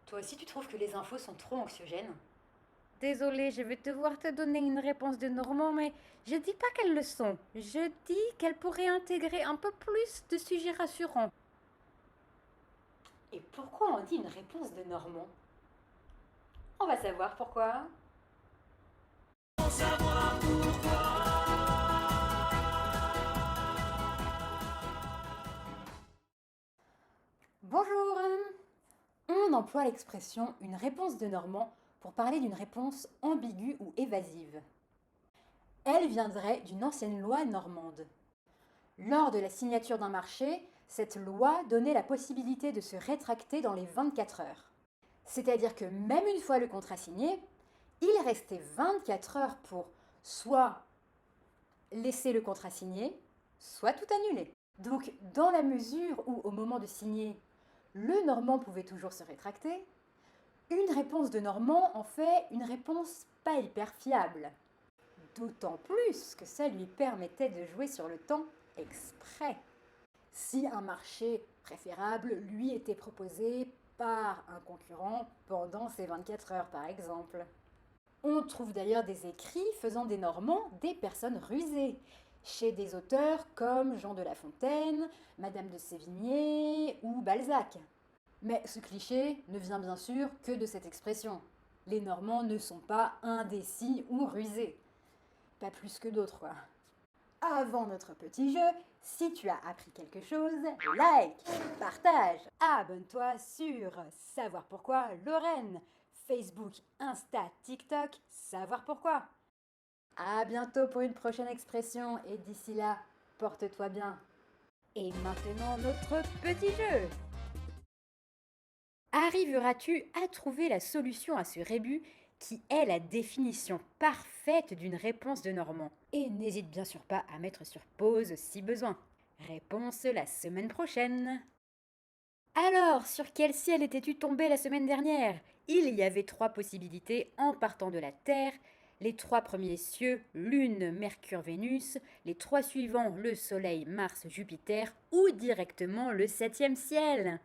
Toi aussi, tu trouves que les infos sont trop anxiogènes? Désolée, je vais devoir te donner une réponse de Normand, mais je dis pas qu'elles le sont. Je dis qu'elles pourraient intégrer un peu plus de sujets rassurants. Et pourquoi on dit une réponse de Normand? On va savoir pourquoi. Bonjour. On emploie l'expression une réponse de Normand pour parler d'une réponse ambiguë ou évasive. Elle viendrait d'une ancienne loi normande. Lors de la signature d'un marché, cette loi donnait la possibilité de se rétracter dans les 24 heures. C'est-à-dire que même une fois le contrat signé, il restait 24 heures pour soit laisser le contrat signé, soit tout annuler. Donc, dans la mesure où, au moment de signer, le Normand pouvait toujours se rétracter, une réponse de Normand en fait une réponse pas hyper fiable. D'autant plus que ça lui permettait de jouer sur le temps exprès. Si un marché préférable lui était proposé par un concurrent pendant ces 24 heures par exemple. On trouve d'ailleurs des écrits faisant des Normands des personnes rusées, chez des auteurs comme Jean de La Fontaine, Madame de Sévigné ou Balzac. Mais ce cliché ne vient bien sûr que de cette expression. Les Normands ne sont pas indécis ou rusés. Pas plus que d'autres, quoi. Avant notre petit jeu, si tu as appris quelque chose, like, partage, abonne-toi sur Savoir pourquoi Lorraine, Facebook, Insta, TikTok, Savoir pourquoi. À bientôt pour une prochaine expression et d'ici là, porte-toi bien. Et maintenant notre petit jeu. Arriveras-tu à trouver la solution à ce rébus qui est la définition parfaite d'une réponse de Normand? Et n'hésite bien sûr pas à mettre sur pause si besoin. Réponse la semaine prochaine. Alors, sur quel ciel étais-tu tombé la semaine dernière? Il y avait trois possibilités en partant de la Terre. Les trois premiers cieux, Lune, Mercure, Vénus. Les trois suivants, le Soleil, Mars, Jupiter. Ou directement le septième ciel.